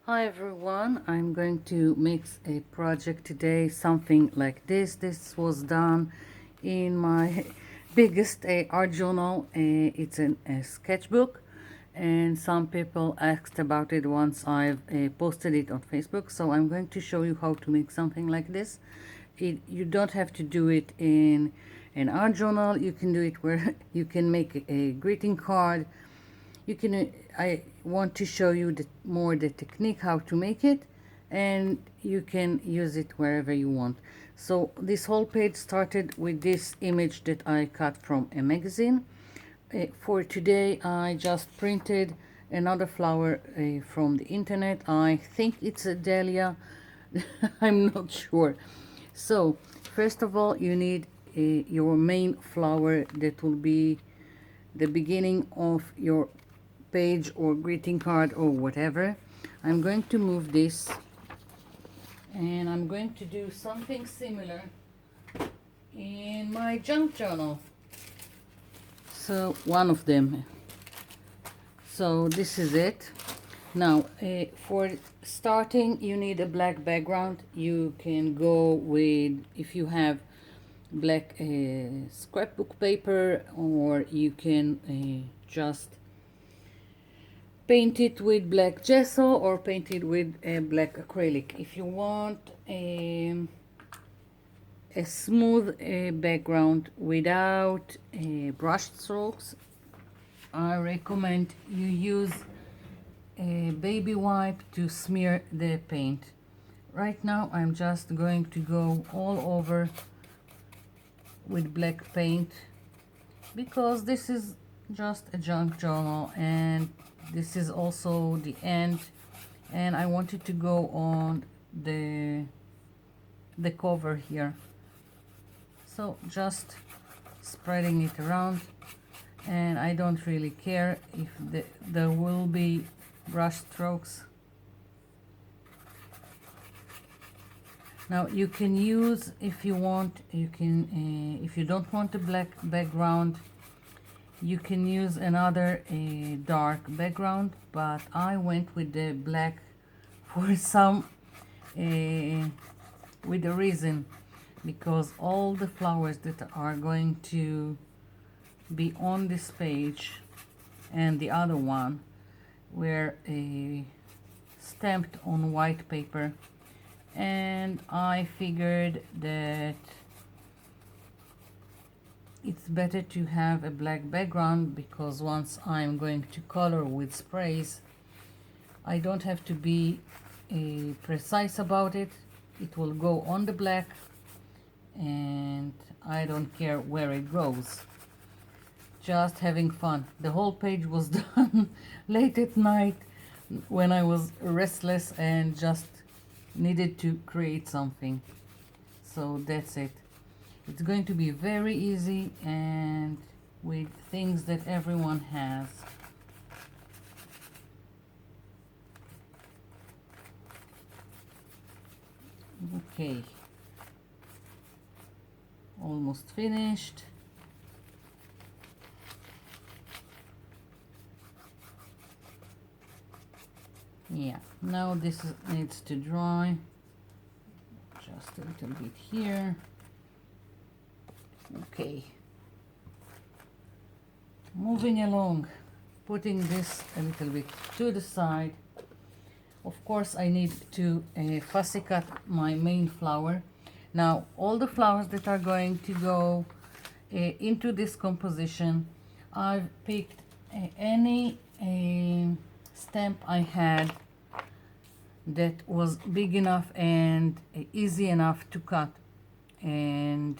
Hi everyone, I'm going to make a project today, something like this. This was done in my biggest art journal. It's a sketchbook, and some people asked about it once I've posted it on Facebook. So I'm going to show you how to make something like this. You don't have to do it in an art journal. You can do it where you can make a greeting card. You can I want to show you more the technique how to make it, and you can use it wherever you want. So this whole page started with this image that I cut from a magazine. For today I just printed another flower from the internet. I think it's a dahlia. I'm not sure. So first of all you need your main flower that will be the beginning of your page or greeting card or whatever. I'm going to move this, and I'm going to do something similar in my junk journal. So one of them. So this is it. Now for starting you need a black background. You can go with, if you have black scrapbook paper, or you can just paint it with black gesso or paint it with a black acrylic. If you want a smooth background without brush strokes, I recommend you use a baby wipe to smear the paint. Right now I'm just going to go all over with black paint because this is just a junk journal and this is also the end, and I wanted to go on the cover here. So just spreading it around, and I don't really care if there will be brush strokes. Now you can use, if you want, you can if you don't want a black background, you can use another dark background, but I went with the black for some with a reason, because all the flowers that are going to be on this page and the other one were stamped on white paper, and I figured that it's better to have a black background, because once I'm going to color with sprays I don't have to be precise about it. It will go on the black and I don't care where it goes. Just having fun. The whole page was done late at night when I was restless and just needed to create something. So that's it. It's going to be very easy and with things that everyone has. Okay, almost finished. Yeah, now this needs to dry. Just a little bit here. Okay, moving along, putting this a little bit to the side. Of course I need to fussy cut my main flower. Now all the flowers that are going to go into this composition, I've picked any stamp I had that was big enough and easy enough to cut, and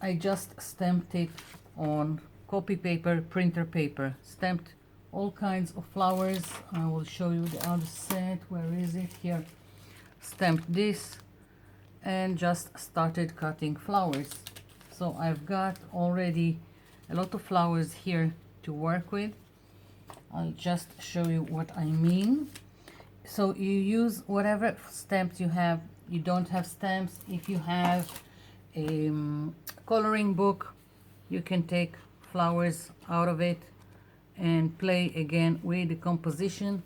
I just stamped it on copy paper, printer paper, stamped all kinds of flowers. I will show you the other set. Where is it? Here. Stamped this and just started cutting flowers. So I've got already a lot of flowers here to work with. I'll just show you what I mean. So you use whatever stamps you have. You don't have stamps, if you have a coloring book, you can take flowers out of it and play again with the composition.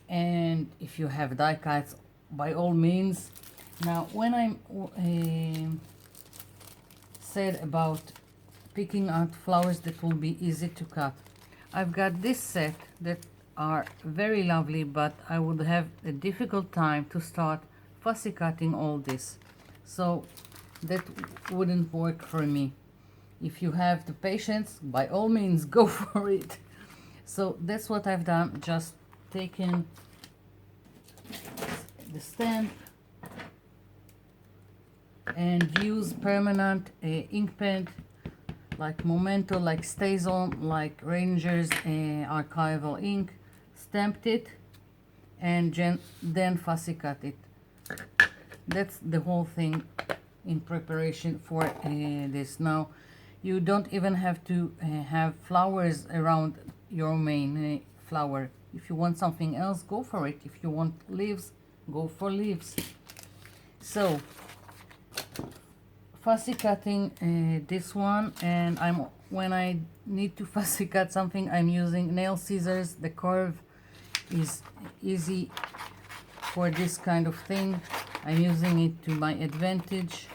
And if you have die cuts, by all means. Now when I'm said about picking out flowers that will be easy to cut, I've got this set that are very lovely, but I would have a difficult time to start fussy cutting all this, so that wouldn't work for me. If you have the patience, by all means go for it. So that's what I've done, just taken the stamp and use permanent ink pen like Memento, like Stays On, like Rangers archival ink, stamped it and then fussy cut it. That's the whole thing in preparation for this. Now you don't even have to have flowers around your main flower. If you want something else, go for it. If you want leaves, go for leaves. So fussy cutting this one, and when I need to fussy cut something, I'm using nail scissors. The curve is easy for this kind of thing. I'm using it to my advantage.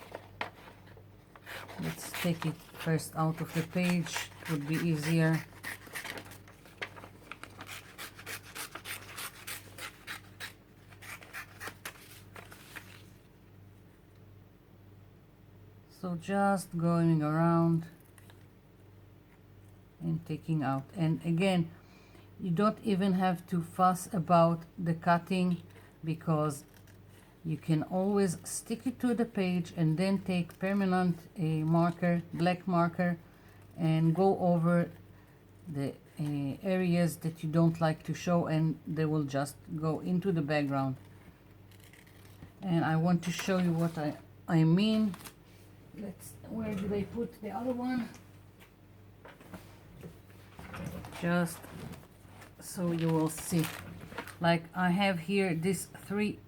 Let's take it first out of the page, it would be easier. So just going around and taking out. And again, you don't even have to fuss about the cutting, because you can always stick it to the page and then take permanent marker, black marker, and go over the areas that you don't like to show, and they will just go into the background. And I want to show you what I mean. Where did I put the other one? Just so you will see. Like I have here these three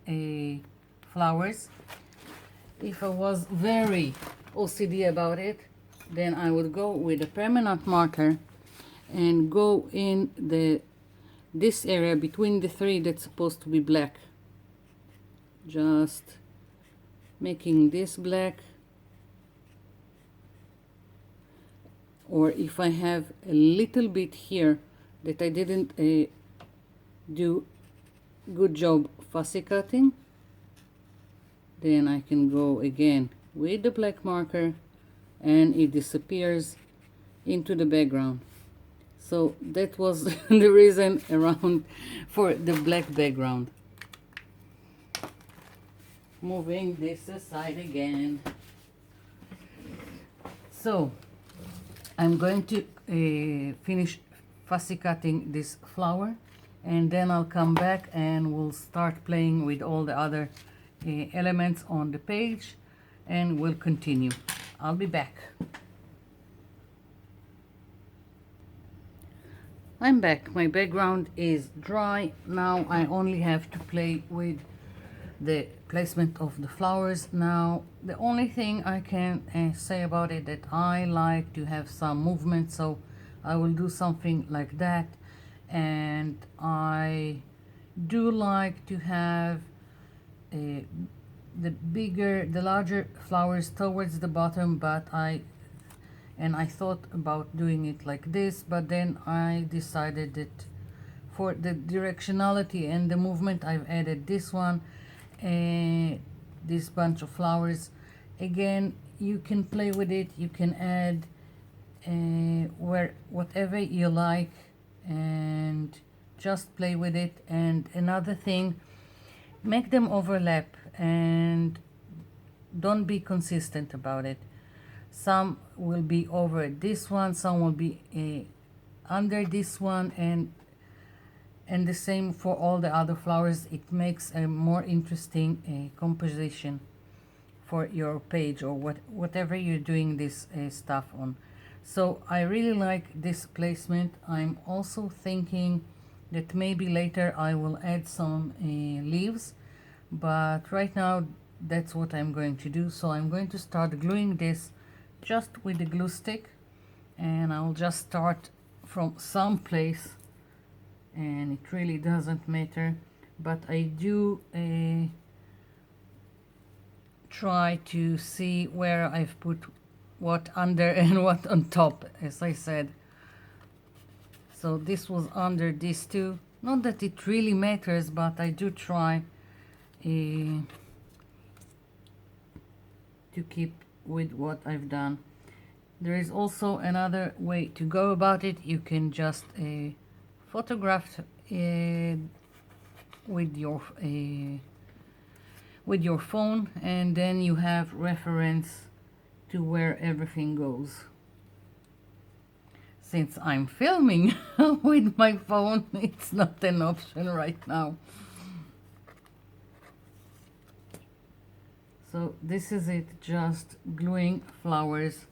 flowers. If I was very OCD about it, then I would go with a permanent marker and go in this area between the three that's supposed to be black. Just making this black. Or if I have a little bit here that I didn't do good job fussy cutting, then I can go again with the black marker and it disappears into the background. So that was the reason around for the black background. Moving this aside again. So I'm going to finish fussy cutting this flower, and then I'll come back and we'll start playing with all the other elements on the page, and we'll continue. I'll be back. I'm back. My background is dry. Now I only have to play with the placement of the flowers. Now the only thing I can say about it, that I like to have some movement, so I will do something like that. And I do like to have the larger flowers towards the bottom, but I thought about doing it like this, but then I decided that for the directionality and the movement, I've added this one, this bunch of flowers. Again, you can play with it, you can add whatever you like, and just play with it. And another thing, make them overlap and don't be consistent about it. Some will be over this one, some will be under this one, and the same for all the other flowers. It makes a more interesting composition for your page, or whatever you're doing this stuff on. So I really like this placement. I'm also thinking that maybe later I will add some leaves, but right now that's what I'm going to do. So I'm going to start gluing this just with the glue stick, and I'll just start from some place, and it really doesn't matter. but I do try to see where I've put what under and what on top, as I said. So this was under these two. Not that it really matters, but I do try to keep with what I've done. There is also another way to go about it. You can just photograph with your phone, and then you have reference to where everything goes. Since I'm filming with my phone, it's not an option right now. So this is it, just gluing flowers.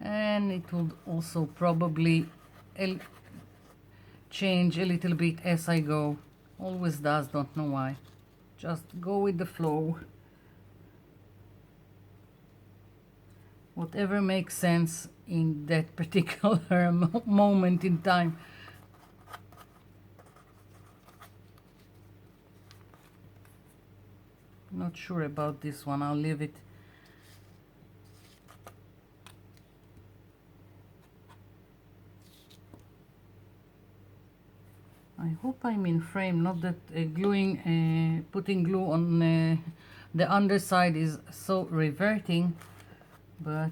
And it will also probably change a little bit as I go. Always does, don't know why. Just go with the flow. Whatever makes sense in that particular moment in time. Not sure about this one, I'll leave it. I hope I'm in frame, not that putting glue on the underside is so reverting, but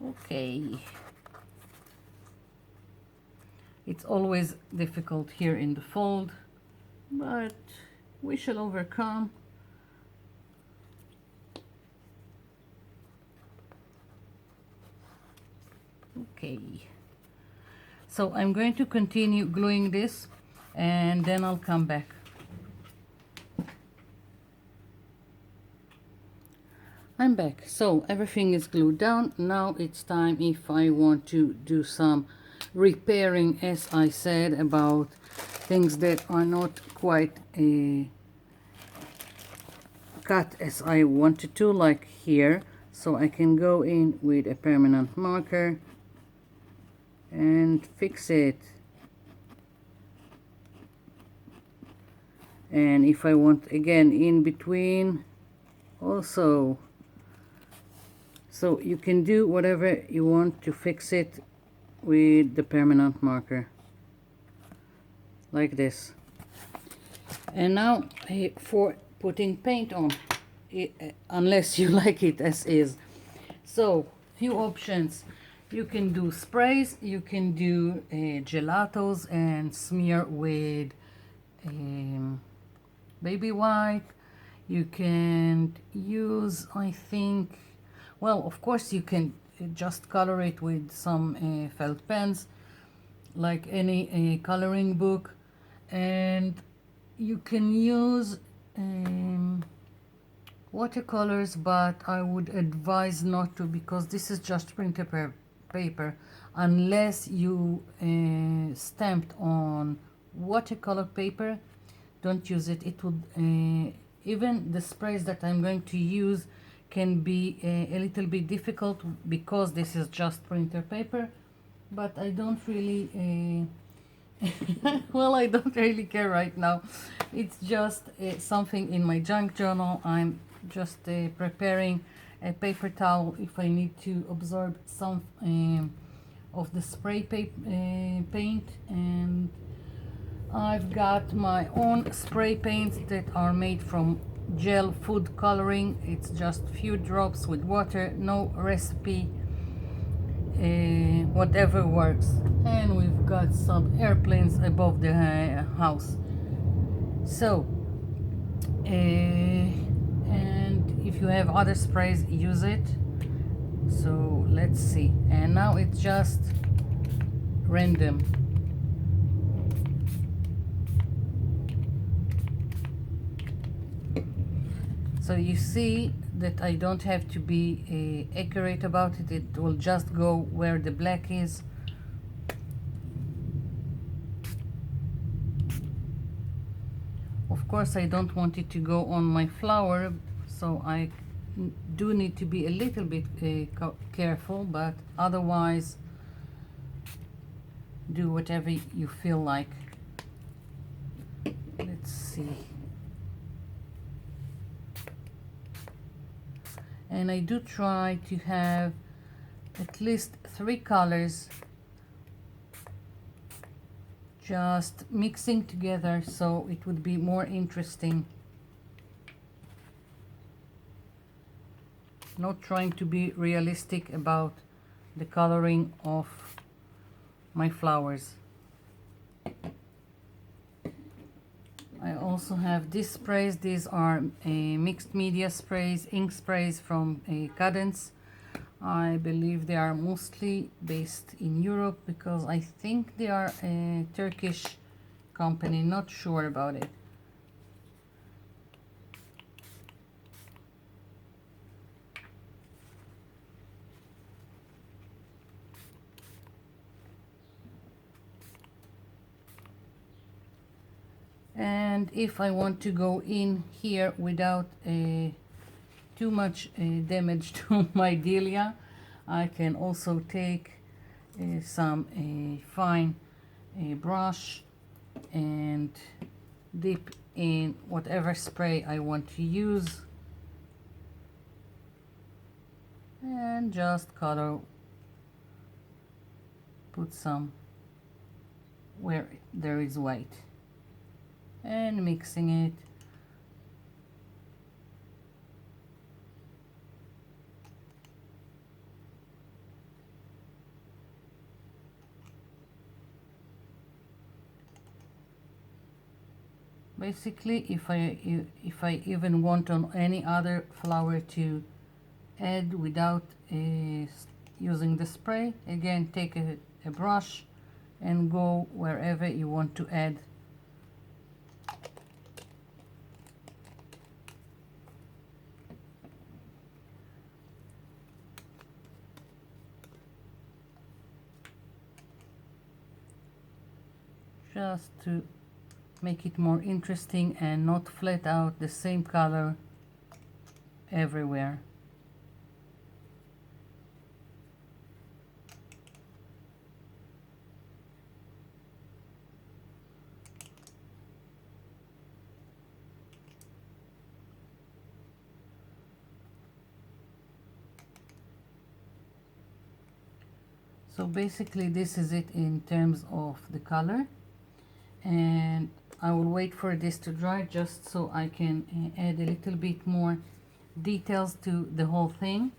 okay. It's always difficult here in the fold, but we shall overcome. Okay. So I'm going to continue gluing this and then I'll come back. I'm back. So everything is glued down. Now it's time if I want to do some repairing, as I said, about things that are not quite cut as I wanted to, like here. So I can go in with a permanent marker and fix it. And if I want again in between also, so you can do whatever you want to fix it with the permanent marker like this. And now for putting paint on, unless you like it as is. So few options. You can do sprays, you can do gelatos and smear with baby white. You can use, I think, well, of course you can just color it with some felt pens, like any coloring book, and you can use watercolors, but I would advise not to, because this is just printer paper. Unless you stamped on watercolor paper, don't use it. It would even the sprays that I'm going to use can be a little bit difficult because this is just printer paper, but I don't really well, I don't really care right now. It's just something in my junk journal. I'm just preparing a paper towel if I need to absorb some of the spray paint, and I've got my own spray paints that are made from gel food coloring. It's just few drops with water, no recipe, whatever works. And we've got some airplanes above the house. So and if you have other sprays, use it. So let's see. And now it's just random. So you see that I don't have to be accurate about it. It will just go where the black is. Of course, I don't want it to go on my flower, so I do need to be a little bit careful, but otherwise do whatever you feel like. Let's see. And I do try to have at least 3 colors just mixing together so it would be more interesting. Not trying to be realistic about the coloring of my flowers. I also have these sprays. These are mixed media sprays, ink sprays from Cadence. I believe they are mostly based in Europe because I think they are a Turkish company, not sure about it. And if I want to go in here without too much damage to my dahlia, I can also take some fine brush and dip in whatever spray I want to use and just color, put some where there is white and mixing it. Basically, if I even want on any other flower to add without using the spray, again take a brush and go wherever you want to add. Just to make it more interesting and not flat out the same color everywhere. So basically this is it in terms of the color, and I will wait for this to dry just so I can add a little bit more details to the whole thing,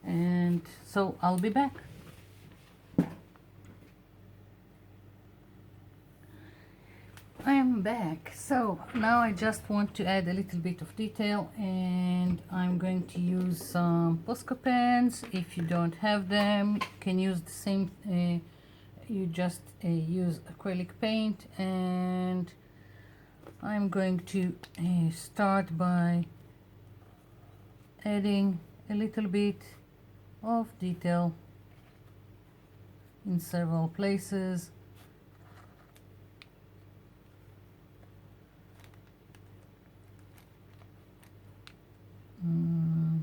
and so I'll be back. I am back. So now I just want to add a little bit of detail, and I'm going to use some Posca pens. If you don't have them, you can use the same, you just use acrylic paint, and I'm going to start by adding a little bit of detail in several places.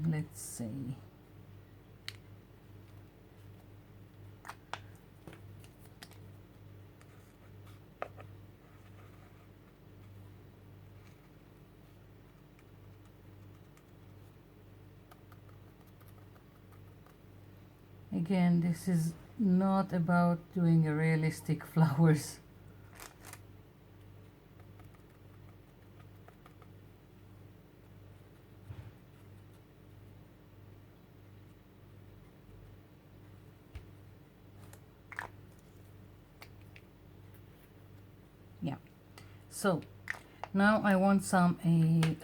Let's see. Again, this is not about doing a realistic flowers. Yeah, so now I want some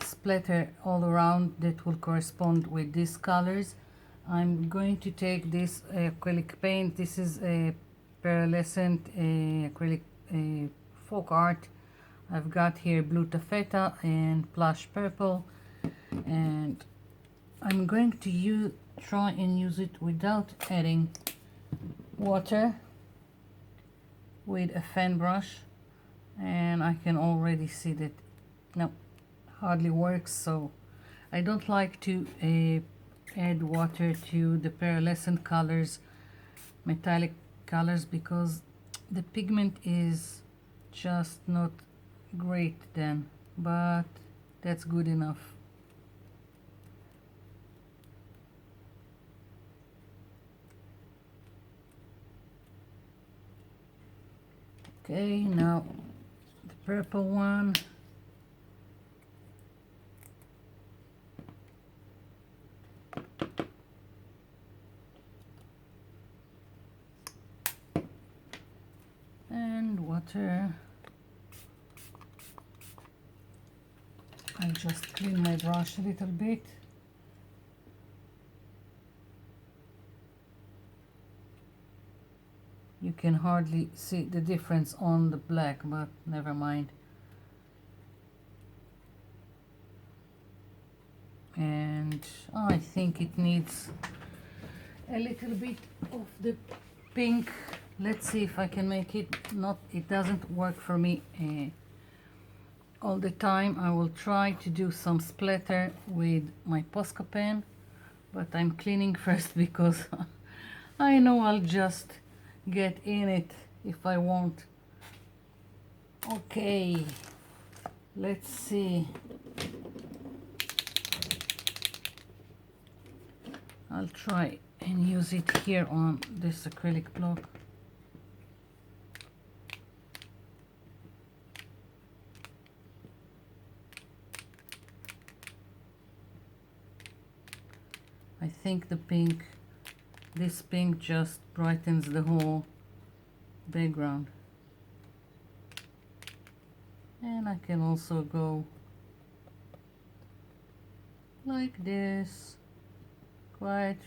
splatter all around that will correspond with these colors. I'm going to take this acrylic paint. This is a pearlescent acrylic folk art. I've got here blue taffeta and plush purple, and I'm going to try and use it without adding water with a fan brush, and I can already see that no, hardly works. So I don't like to add water to the pearlescent colors, metallic colors, because the pigment is just not great then, but that's good enough. Okay, now the purple one. And water. I just clean my brush a little bit. You can hardly see the difference on the black, but never mind. And I think it needs a little bit of the pink. Let's see if I can make it. Not, it doesn't work for me all the time. I will try to do some splatter with my Posca pen, but I'm cleaning first because I know I'll just get in it if I want. Okay, let's see. I'll try and use it here on this acrylic block. I think the pink, this pink just brightens the whole background. And I can also go like this, quite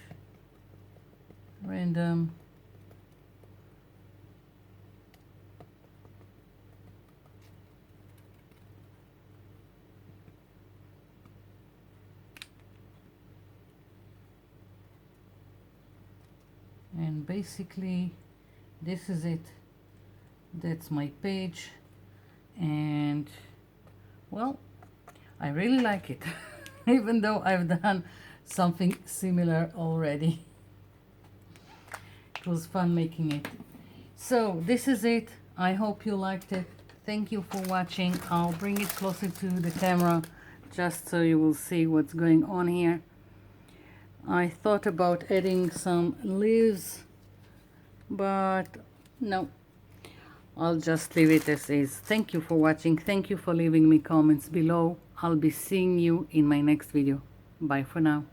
random. And basically this is it. That's my page, and well, I really like it even though I've done something similar already. It was fun making it. So this is it. I hope you liked it. Thank you for watching. I'll bring it closer to the camera just so you will see what's going on here. I thought about adding some leaves, but no, I'll just leave it as is. Thank you for watching. Thank you for leaving me comments below. I'll be seeing you in my next video. Bye for now.